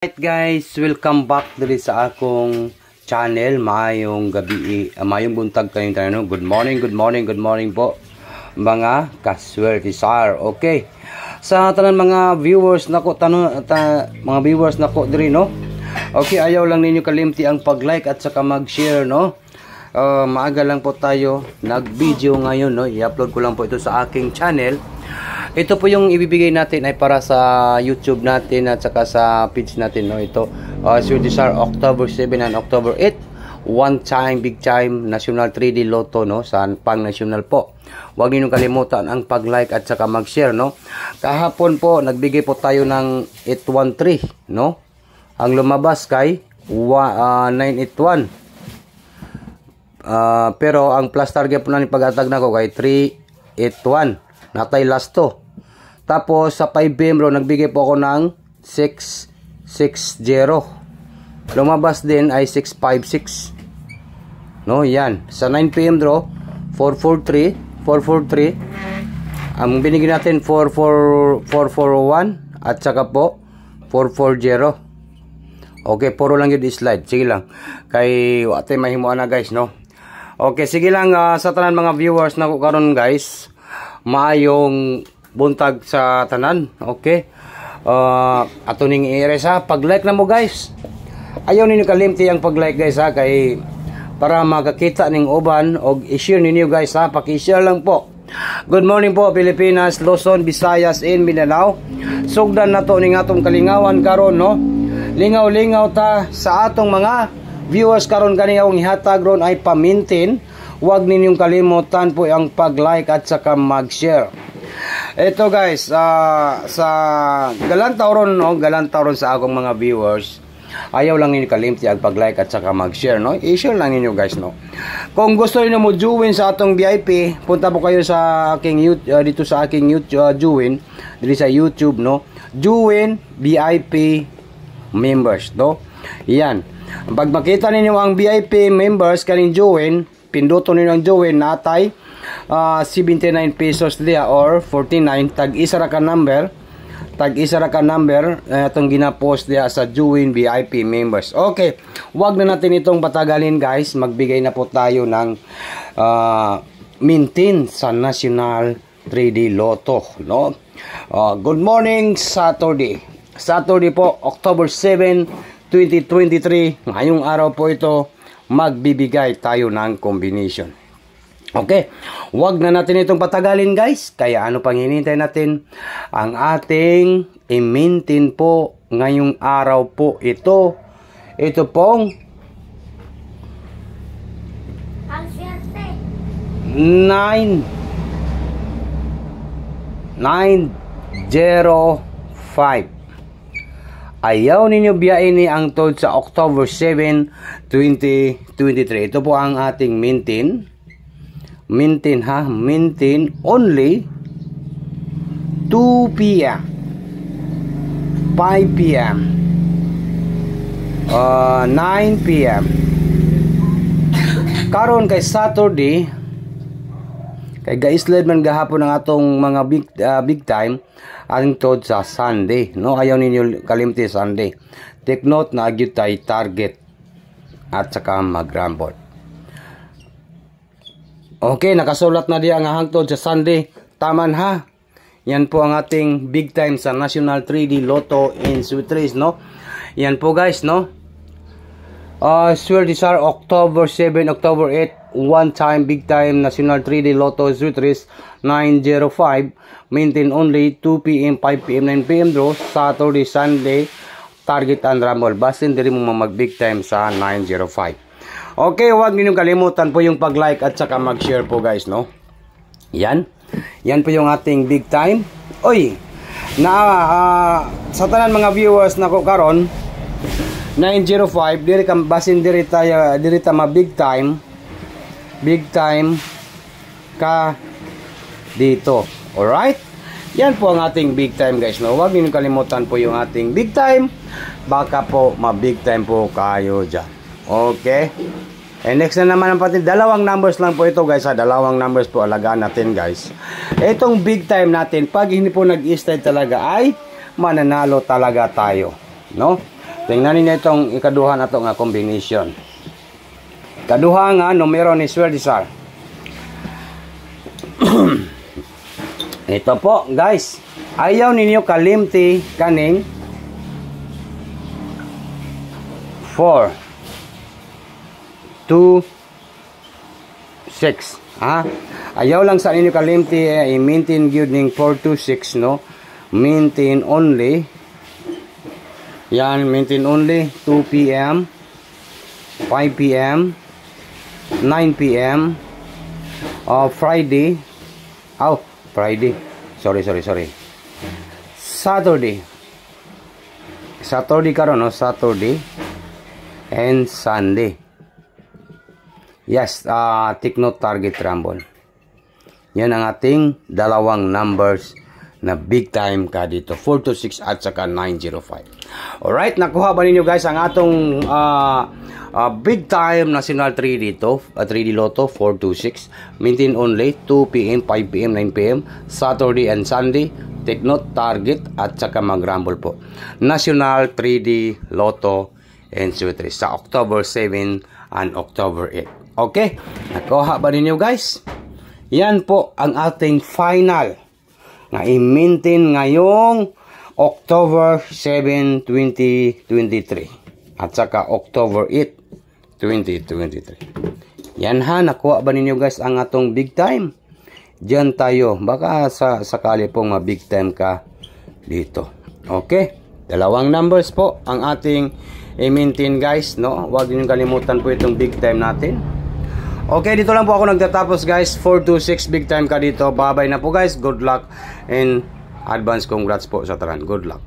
Alright guys, welcome back dali sa akong channel. Mayong gabi, mayong buntag kayong tayo. Good morning po mga kaswerte sar. Okay. Sa tanan mga viewers nako mga viewers nako diri no. Okay, ayaw lang ninyo kalimti ang pag-like at saka mag-share no. Maaga lang po tayo nag-video ngayon no. I-upload ko lang po ito sa aking channel. Ito po yung ibibigay natin ay para sa YouTube natin at saka sa page natin no. Ito Swerte Sar October 7 and October 8, one time big time national 3D Lotto no, sa pang national po. Huwag niyo kalimutan ang pag-like at saka mag-share no. Kahapon po nagbigay po tayo ng 813 no. Ang lumabas kay 981. Pero ang plus target po na pag-atag na ko kay 381. Natay last to. Tapos sa 5 PM nagbigay po ako ng 660. Lumabas din ay 656. No, yan. Sa 9 PM 443. Ang binigyan natin 441 at saka po 440. Okay, puro lang yun slide. Sige lang. Kay wate mahimuan na guys, no. Okay, sige lang sa tanan mga viewers na ko karon guys. Maayong buntag sa tanan. Okay. Ato ning i-erase ha. Pag-like na mo guys. Ayaw ninyo kalimti ang pag-like guys ha. Kay para makakita ning uban o i-share ninyo guys ha. Paki-share lang po. Good morning po Pilipinas, Luzon, Visayas, and Mindanao. Sugdan na to ning atong kalingawan karon no. Lingaw-lingaw ta sa atong mga viewers karon kani akong ihatag ron ay pamintin. Huwag ninyong kalimutan po ang pag-like at saka mag-share. Ito guys, sa galantaw ron no, galantaw ron sa akong mga viewers. Ayaw lang ninyo kalimti ang pag-like at saka mag-share no. I-share lang ninyo guys no. Kung gusto niyo mo join sa atong VIP, punta po kayo sa aking dito sa aking YouTube join dito sa YouTube no. Join VIP members no. Yan. Pag makita ninyo ang VIP members kaning join, pinduto ninyo ang join natay 79 pesos dia or 49 tag-isa ra ka number atong gina-post dia sa join VIP members. Okay, wag na natin itong patagalin guys, magbigay na po tayo ng mintin sa National 3D Lotto no. Good morning Saturday po, October 7, 2023. Ngayong araw po ito magbibigay tayo ng combination. Okay, wag na natin itong patagalin guys. Kaya ano pang hinihintay natin? Ang ating i-maintain po ngayong araw po ito. Ito pong 905. Ayaw ninyo biyain ni ang tod sa October 7, 2023. Ito po ang ating maintain. Maintain ha. Maintain only 2 PM 5 PM 9 PM karon kay Saturday kay ga-slide man gahapon ang atong mga big time ang tod sa Sunday no. Ayaw ninyo kalimti Sunday. Take note na agyud tay target at saka mag-rumble. Okay, nakasulat na diya ang hangtod sa Sunday. Taman ha. Yan po ang ating big time sa National 3D Lotto in Swiss no. Yan po guys no. Swerte Sar October 7, October 8, one time big time National 3D Lotto Swiss 905. Maintain only 2 PM, 5 PM, 9 PM draw. Saturday, Sunday, target and rumble. Basin diri mo mag big time sa 905. Okay, huwag niyo kalimutan po yung pag-like at saka mag-share po guys no. Yan. Yan po yung ating big time. Oy, sa tanan mga viewers na ko karon 905 diri kam basin diri ta ma big time ka dito. Alright? Yan po ang ating big time guys no. Huwag niyo kalimutan po yung ating big time. Baka po ma big time po kayo dyan. Okay? And next na naman ang pati, dalawang numbers lang po ito guys ha. Dalawang numbers po alagaan natin guys. Itong big time natin, pag hindi po nag-slide talaga ay mananalo talaga tayo. No? Tingnan niyo itong ikaduha na to nga combination. Kaduha nga numero ni Swerte Sar. Ito po, guys. Ayaw ninyo kalimti kaning 4 2 6. Ayaw lang sa ninyo kalimti i-maintain gyud ning 4 2 6, no? Maintain only. Yan, maintain only 2 p.m. 5 p.m. 9 p.m. Friday. Friday. Sorry. Saturday karon, no? Saturday and Sunday. Yes, take note, target rumble. Yan ang ating dalawang numbers na big time ka dito, 426 at saka 905. Alright, nakuha ba ninyo guys ang atong big time national 3 dito, 3D Lotto 426, maintain only 2 p.m, 5 p.m, 9 p.m, Saturday and Sunday. Take note, target at saka mag-rumble po. National 3D Lotto and Swerte sa October 7 and October 8. Okay, nakuha ba ninyo guys? Yan po ang ating final na i-maintain ngayong October 7, 2023 at saka October 8, 2023. Yan ha, nakuha ba ninyo guys ang atong big time? Diyan tayo, baka sakali pong ma-big time ka dito. Okay, dalawang numbers po ang ating i-maintain guys, no? Huwag niyo kalimutan po itong big time natin. Okay, dito lang po ako nagtatapos guys. 426 big time ka dito. Bye-bye na po guys. Good luck and advance congrats po sa taran. Good luck.